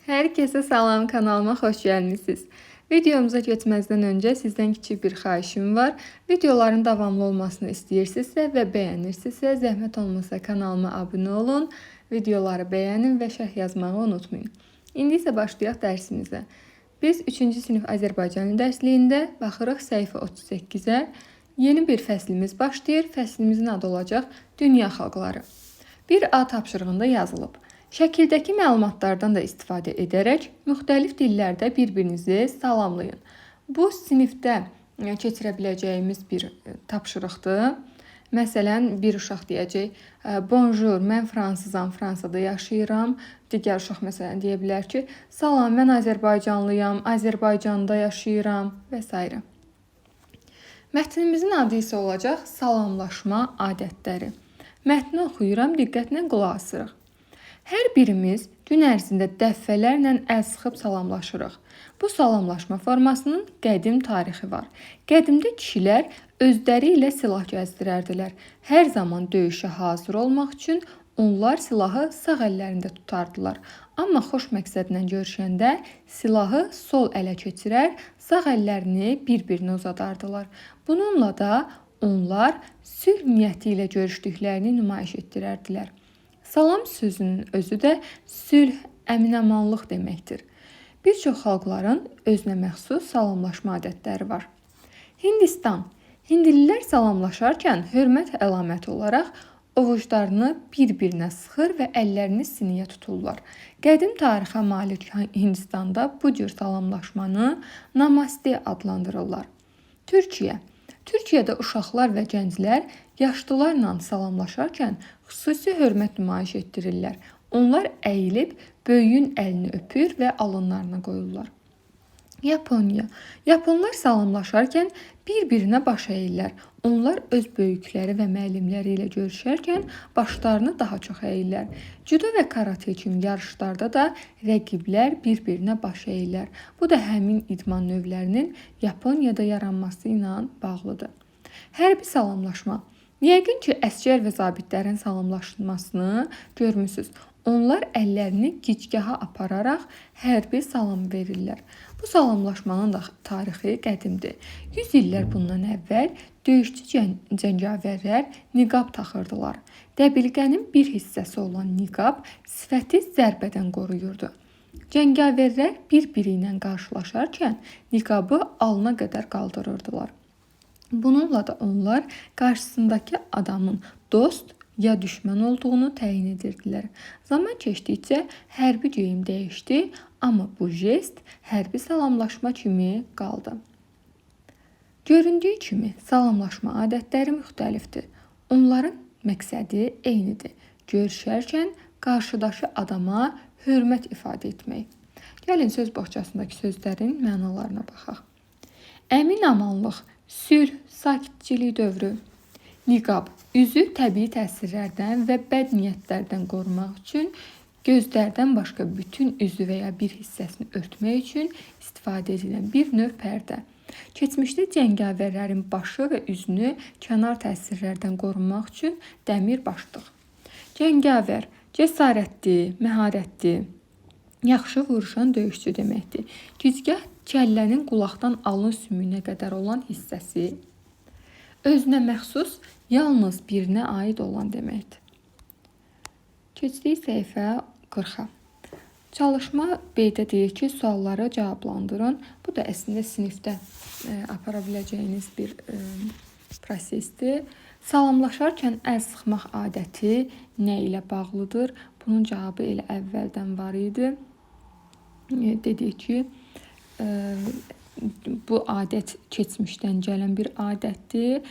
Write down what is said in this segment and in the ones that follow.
Herkese salam, kanalıma xoş gəlmisiniz. Videomuza keçməzdən öncə sizdən kiçik bir xahişim var. Videoların davamlı olmasını istəyirsinizsə və bəyənirsinizsə, zəhmət olmasa kanalıma abunə olun, videoları bəyənin və şərh yazmağı unutmayın. İndi isə başlayaq dərsimizə. Biz 3-cü sinif Azərbaycan dərsliyində baxırıq səhifə 38-ə. Yeni bir fəslimiz başlayır. Fəslimizin adı olacaq Dünya xalqları. Bir A tapşırığında yazılıb. Şəkildəki məlumatlardan da istifadə edərək müxtəlif dillərdə bir-birinizi salamlayın. Bu sinifdə keçirə biləcəyimiz bir tapşırıqdır. Məsələn, bir uşaq deyəcək, bonjour, mən fransızam, Fransada yaşayıram. Digər uşaq məsələn deyə bilər ki, salam, mən Azərbaycanlıyam, Azərbaycanda yaşayıram və s. Mətnimizin adı isə olacaq salamlaşma adətləri. Mətni oxuyuram, diqqətlə qulaq asırıq. Hər birimiz gün ərzində dəfələrlə əl sıxıb salamlaşırıq. Bu salamlaşma formasının qədim tarixi var. Qədimdə kişilər özləri ilə silah gəzdirərdilər. Hər zaman döyüşə hazır olmaq üçün onlar silahı sağ əllərində tutardılar. Amma xoş məqsədlə görüşəndə silahı sol ələ keçirər, sağ əllərini bir-birinə uzadardılar. Bununla da onlar sülh niyyəti ilə görüşdüklərini nümayiş etdirərdilər. Salam sözünün özü də sülh, əmin-amanlıq deməkdir. Bir çox xalqların özünə məxsus salamlaşma adətləri var. Hindistan. Hindlilər salamlaşarkən hörmət əlaməti olaraq ovuclarını bir-birinə sıxır və əllərini sinəyə tuturlar. Qədim tarixə malik Hindistanda bu cür salamlaşmanı namaste adlandırırlar. Türkiyə. Türkiyədə uşaqlar və gənclər yaşlılarla salamlaşarkən xüsusi hörmət nümayiş etdirirlər. Onlar əyilib böyüyün əlini öpür və alınlarına qoyurlar. Yaponiya. Yaponlar salamlaşarkən bir-birinə baş əyirlər. Onlar öz böyükləri və müəllimləri ilə görüşərkən başlarını daha çox əyirlər. Judo və karate kimi yarışlarda da rəqiblər bir-birinə baş əyirlər. Bu da həmin idman növlərinin Yaponiyada yaranması ilə bağlıdır. Hərbi salamlaşma. Yəqin ki, əsgər və zabitlərin salamlaşmasını görmüsünüz. Onlar əllərini gicgaha apararaq hərbi salam verirlər. Bu salamlaşmanın da tarixi qədimdir. 100 illər bundan əvvəl döyüşçü cəngavərlər niqab taxırdılar. Dəbilqənin bir hissəsi olan niqab sifəti zərbədən qoruyurdu. Cəngavərlər bir-biri ilə qarşılaşarkən niqabı alına qədər qaldırırdılar. Bununla da onlar qarşısındakı adamın dost ya düşmən olduğunu təyin edirdilər. Zaman keçdikcə hərbi geyim dəyişdi, amma bu jest hərbi salamlaşma kimi qaldı. Göründüyü kimi salamlaşma adətləri müxtəlifdir. Onların məqsədi eynidir. Görüşərkən qarşıdakı adama hörmət ifadə etmək. Gəlin söz boğçasındakı sözlərin mənalarına baxaq. Əmin-amanlıq, sülh, sakitçilik dövrü. Niqab, üzü təbii təsirlərdən və bəd niyyətlərdən qorumaq üçün gözlərdən başqa bütün üzü və ya bir hissəsini örtmək üçün istifadə edilən bir növ pərdə. Keçmişdə cəngavərlərin başı və üzünü kənar təsirlərdən qorunmaq üçün dəmir başlıq. Cəngavər, cəsarətli, məharətli, yaxşı vuruşan döyüşçü deməkdir. Gicgah kəllənin qulaqdan alın sümüyünə qədər olan hissəsi. Özünə məxsus, yalnız birinə aid olan deməkdir. Keçdik səhifə 40-a. Çalışma B-də deyir ki, sualları cavablandırın. Bu da əslində sinifdə apara biləcəyiniz bir prosesdir. Salamlaşarkən əl sıxmaq adəti nə ilə bağlıdır? Bunun cavabı elə əvvəldən var idi. Dedik ki, bu adət keçmişdən gələn bir adətdir.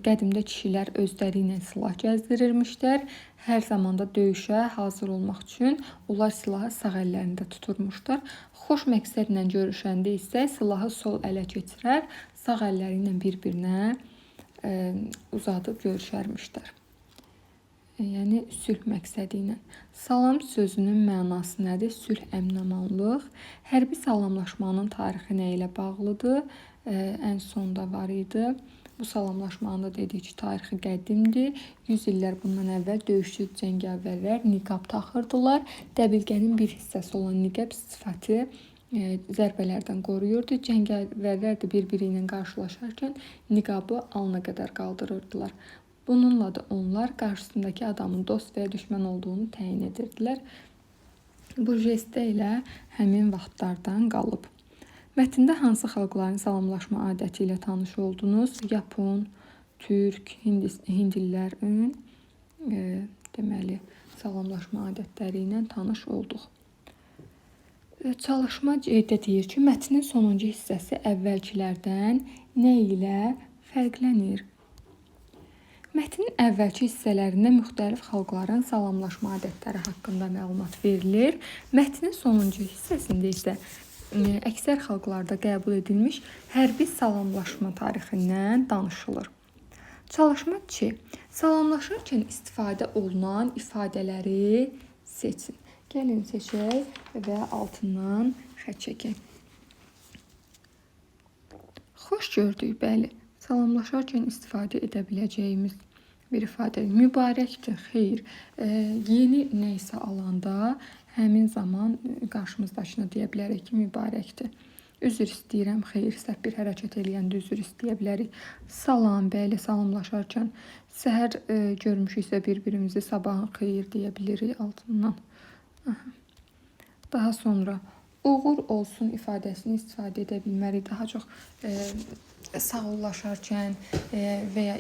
Qədimdə kişilər özləri ilə silah gəzdirirmişlər. Hər zamanda döyüşə hazır olmaq üçün onlar silahı sağ əllərində tuturmuşlar. Xoş məqsədlə görüşəndə isə silahı sol ələ keçirər, sağ əlləri ilə bir-birinə uzadıb görüşərmişlər. Yəni sülh məqsədi ilə. Salam sözünün mənası nədir? Sülh, əmin-amanlıq. Hərbi salamlaşmanın tarixi nə ilə bağlıdır? Ən sonda var idi. Bu salamlaşmanın da dediyi ki, tarixi qədimdir. 100 illər bundan əvvəl döyüşçü cəngavərlər niqab taxırdılar. Dəbilqənin bir hissəsi olan niqab sifəti zərbələrdən qoruyurdu. Cəngavərlər də bir-biri ilə qarşılaşarkən niqabı alına qədər qaldırırdılar. Bununla da onlar qarşısındakı adamın dost və ya düşmən olduğunu təyin edirdilər. Bu jestə ilə həmin vaxtlardan qalıb. Mətndə hansı xalqların salamlaşma adəti ilə tanış oldunuz? Yapon, Türk, Hindlilərin deməli salamlaşma adətləri ilə tanış olduq. Çalışma deyir ki, mətnin sonuncu hissəsi əvvəlkilərdən nə ilə fərqlənir? Mətnin əvvəlki hissələrində müxtəlif xalqların salamlaşma adətləri haqqında məlumat verilir. Mətnin sonuncu hissəsində isə əksər xalqlarda qəbul edilmiş hərbi salamlaşma tarixindən danışılır. Çalışma 2. Salamlaşarkən istifadə olunan ifadələri seçin. Gəlin seçək və altından xətt çəkək. Xoş gördük, bəli. Salamlaşarkən istifadə edə biləcəyimiz bir ifadə. Mübarəkdir, xeyr. Yeni nə isə alanda həmin zaman qarşımızdakına deyə bilərik ki, mübarəkdir. Üzr istəyirəm, xeyr. Səhv bir hərəkət eləyəndə üzr istəyə bilərik. Salam, bəli, salamlaşarkən səhər görmüşüksə bir-birimizi sabahın xeyir deyə bilirik altından. Daha sonra uğur olsun ifadəsini istifadə edə bilmərik. Daha çox sağollaşarkən və ya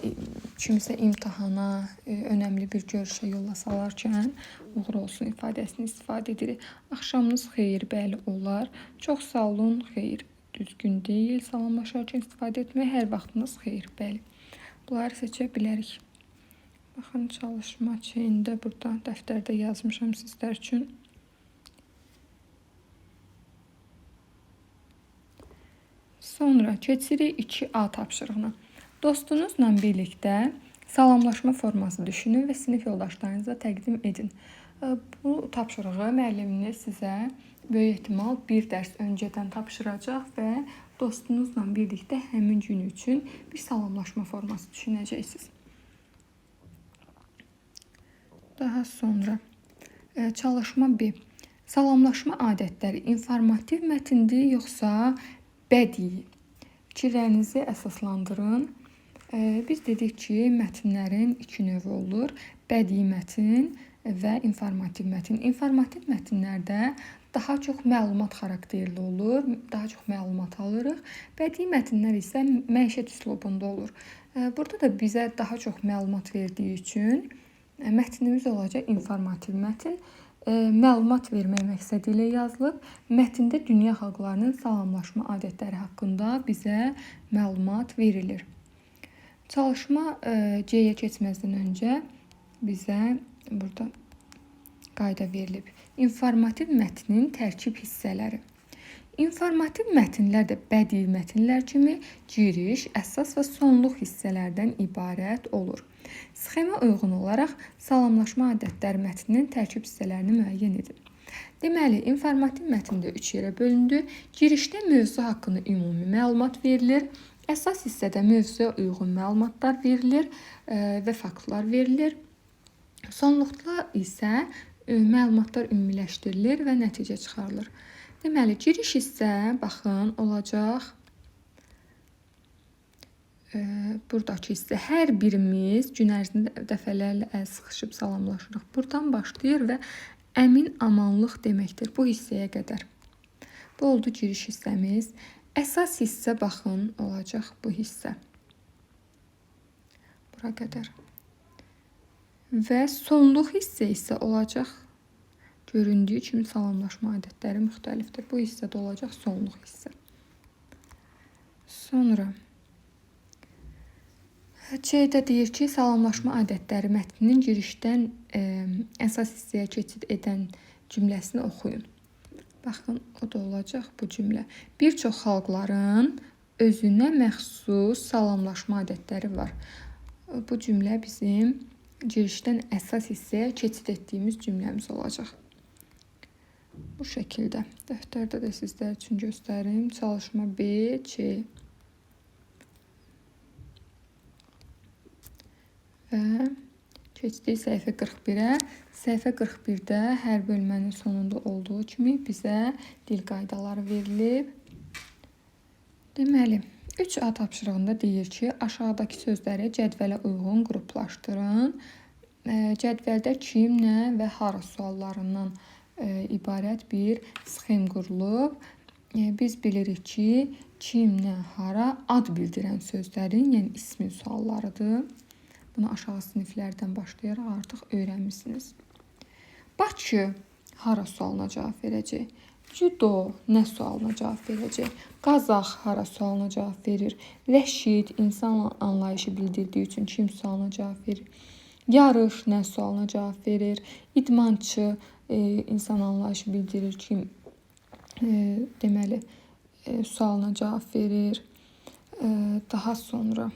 kimisə imtahana, önəmli bir görüşə yola salarkən uğur olsun ifadəsini istifadə edirik. Axşamınız xeyir, bəli, olar. Çox sağ olun, xeyr, düzgün deyil. Salamlaşarkən istifadə etmək, hər vaxtınız xeyir, bəli. Bunları seçə bilərik. Baxın, çalışma çeyində burada dəftərdə yazmışam sizlər üçün. Sonra keçirik 2A tapşırığına. Dostunuzla birlikdə salamlaşma forması düşünün və sinif yoldaşlarınıza təqdim edin. Bu tapşırığı müəlliminiz sizə böyük ehtimal bir dərs öncədən tapşıracaq və dostunuzla birlikdə həmin gün üçün bir salamlaşma forması düşünəcəksiniz. Daha sonra çalışma 1. Salamlaşma adətləri informativ mətindir, yoxsa bədii? Fikirlərinizi əsaslandırın. Biz dedik ki, mətnlərin iki növü olur. Bədii mətin və informativ mətin. İnformativ mətnlərdə daha çox məlumat xarakterli olur, daha çox məlumat alırıq. Bədii mətnlər isə məişət üslubunda olur. Burada da bizə daha çox məlumat verdiyi üçün mətnimiz olacaq informativ mətin. Məlumat vermək məqsədi ilə yazılıb. Mətndə dünya xalqlarının salamlaşma adətləri haqqında bizə məlumat verilir. Çalışma C-yə keçməzdən öncə bizə burada qayda verilib. İnformativ mətnin tərkib hissələri. İnformativ mətnlər də bədii mətnlər kimi giriş, əsas və sonluq hissələrdən ibarət olur. Sxemə uyğun olaraq salamlaşma adətləri mətninin tərkib hissələrini müəyyən edin. Deməli, informativ mətndə 3 yerə bölündü. Girişdə mövzu haqqında ümumi məlumat verilir. Əsas hissədə mövzuya uyğun məlumatlar verilir və faktlar verilir. Sonluqda isə məlumatlar ümumiləşdirilir və nəticə çıxarılır. Deməli, giriş hissə, baxın, olacaq. Buradakı hissə hər birimiz gün ərzində dəfələrlə əl sıxışıb salamlaşırıq. Buradan başlayır və əmin amanlıq deməkdir bu hissəyə qədər. Bu oldu giriş hissəmiz. Əsas hissə, baxın, olacaq bu hissə. Bura qədər. Və sonluq hissə isə olacaq. Göründüyü kimi salamlaşma adətləri müxtəlifdir. Bu hissədə olacaq sonluq hissə. Sonra C-də deyir ki, salamlaşma adətləri mətninin girişdən əsas hissəyə keçid edən cümləsini oxuyun. Baxın, o da olacaq bu cümlə. Bir çox xalqların özünə məxsus salamlaşma adətləri var. Bu cümlə bizim girişdən əsas hissəyə keçid etdiyimiz cümləmiz olacaq. Bu şəkildə. Dəftərdə də sizlər üçün göstərim. Çalışma B, C. Və keçdik səhifə 41-ə. Səhifə 41-də hər bölmənin sonunda olduğu kimi bizə dil qaydaları verilib. Deməli, 3A tapşırığında deyir ki, aşağıdakı sözləri cədvələ uyğun qruplaşdırın. Cədvəldə kim, nə və hara suallarından ibarət bir sxem qurulub. Biz bilirik ki, kim, nə, hara ad bildirən sözlərin, yəni ismin suallarıdır. Bunu aşağı siniflərdən başlayaraq artıq öyrənmişsiniz. Bakı hara sualına cavab verəcək. Judo nə sualına cavab verəcək. Qazax hara sualına cavab verir. Rəşid insan anlayışı bildirdiyi üçün kim sualına cavab verir. Yarış nə sualına cavab verir. İdmançı insan anlayışı bildirir kim deməli sualına cavab verir. Daha sonra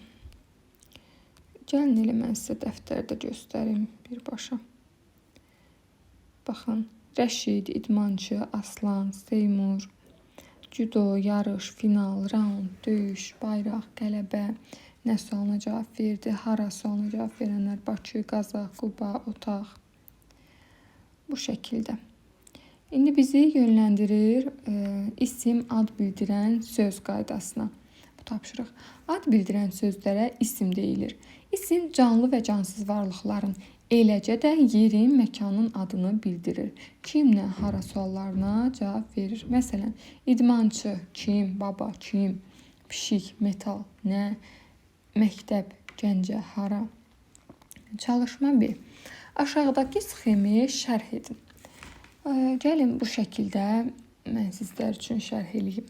gəlin elə mən sizə dəftərdə göstərim birbaşa. Baxın, Rəşid, idmançı, Aslan, Seymur, judo, yarış, final, raund, döyüş, bayraq, qələbə nə sualına cavab verdi. Hara sualına cavab verənlər Bakı, Qazax, Quba, otaq. Bu şəkildə. İndi bizi yönləndirir isim ad bildirən söz qaydasına. Bu tapşırıq. Ad bildirən sözlərə isim deyilir. İsim canlı və cansız varlıqların, eləcə də yerin, məkanın adını bildirir. Kim, nə, hara suallarına cavab verir. Məsələn, idmançı, kim, baba, kim, pişik, metal, nə, məktəb, Gəncə, hara. Çalışma 1. Aşağıdakı sxemi şərh edin. Gəlin bu şəkildə mən sizlər üçün şərh edeyim.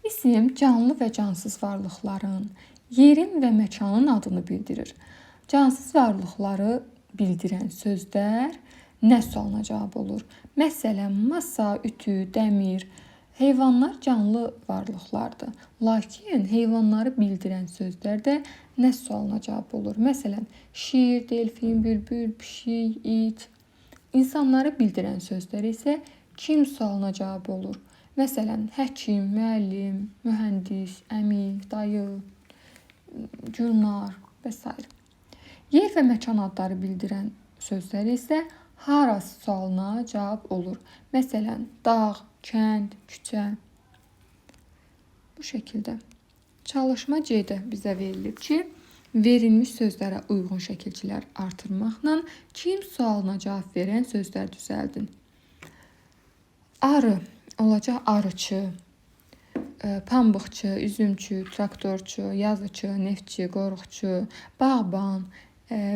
İsim canlı və cansız varlıqların, yerin və məkanın adını bildirir. Cansız varlıqları bildirən sözlər nə sualına cavab olur? Məsələn, masa, ütü, dəmir. Heyvanlar canlı varlıqlardır. Lakin heyvanları bildirən sözlər də nə sualına cavab olur? Məsələn, şir, delfin, bülbül, pişik, it. İnsanları bildirən sözlər isə kim sualına cavab olur? Məsələn, həkim, müəllim, mühəndis, əmi, dayı, gülnar və s. Yer və məkan adları bildirən sözlər isə hara sualına cavab olur. Məsələn, dağ, kənd, küçə. Bu şəkildə. Çalışma C-də bizə verilib ki, verilmiş sözlərə uyğun şəkilçilər artırmaqla kim sualına cavab verən sözlər düzəldin. Arı olacaq arıçı, pambıqçı, üzümçü, traktorçu, yazıçı, neftçi, qoruqçu, bağban,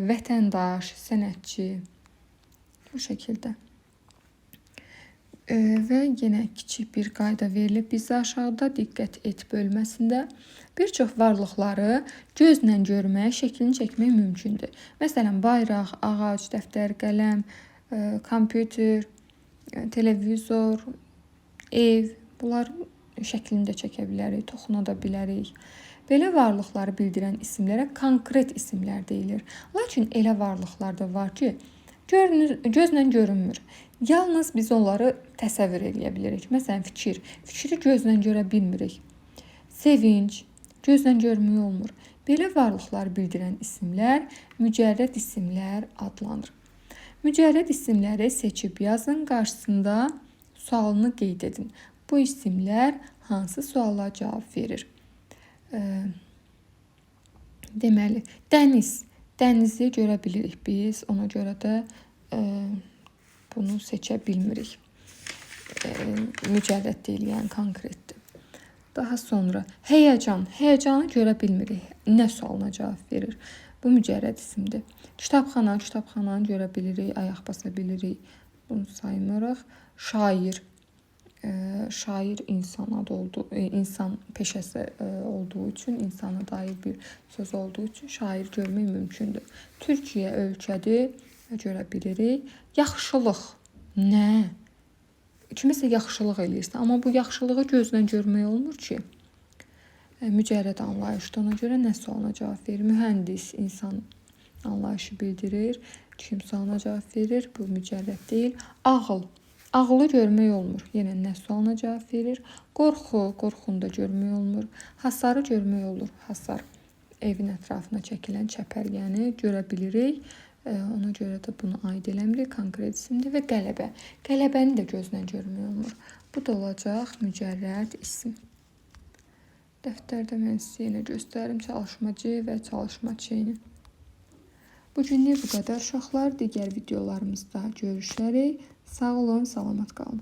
vətəndaş, sənətçi. Bu şəkildə. Və yenə kiçik bir qayda verilib. Bizə aşağıda diqqət et bölməsində bir çox varlıqları gözlə görmək, şəklini çəkmək mümkündür. Məsələn, bayraq, ağac, dəftər, qələm, kompüter, televizor, ev. Bunların şəklini də çəkə bilərik, toxuna da bilərik. Belə varlıqları bildirən isimlərə konkret isimlər deyilir. Lakin elə varlıqlar da var ki, gözlə görünmür. Yalnız biz onları təsəvvür edə bilirik. Məsələn, fikir. Fikri gözlə görə bilmirik. Sevinç. Gözlə görmək olmur. Belə varlıqları bildirən isimlər mücərrəd isimlər adlanır. Mücərrəd isimləri seçib yazın, qarşısında sualını qeyd edin. Bu isimlər hansı suala cavab verir? Deməli, dəniz. Dənizi görə bilirik biz, ona görə də bunu seçə bilmirik. Mücərrəd deyil, yəni konkretdir. Daha sonra həyəcan. Həyəcanı görə bilmirik. Nə sualına cavab verir? Bu mücərrəd isimdir. Kitabxana. Kitabxananı görə bilirik, ayaq basa bilirik. Bunu saymırıq. Şair. Şair insan adı olduğu, insan peşəsi olduğu üçün, insana dair bir söz olduğu üçün şair görmək mümkündür. Türkiyə ölkədir, görə bilirik. Yaxşılıq. Nə? Kimisə yaxşılıq eləyirsən, amma bu yaxşılığı gözlə görmək olmur ki. Mücərrəd anlayışdır, ona görə nə sualına cavab verir? Mühəndis, insan anlayışı bildirir. Kim sualına cavab verir? Bu mücərrəd deyil. Ağıl. Ağılı görmək olmur. Yenə nə sualına cavab verir? Qorxu. Qorxunu da görmək olmur. Hasarı görmək olur. Hasar. evin ətrafına çəkilən çəpərgəni görə bilirik. Ona görə də bunu aid eləmirik. Konkret isimdir və qələbə. Qələbəni də gözlə görmək olmur. Bu da olacaq mücərrəd isim. Dəftərdə mən sizə yenə göstərim çalışmacı və çalışmaçını. Bugünlük bu qədər uşaqlar. Digər videolarımızda görüşərik. Sağ olun, salamat qalın.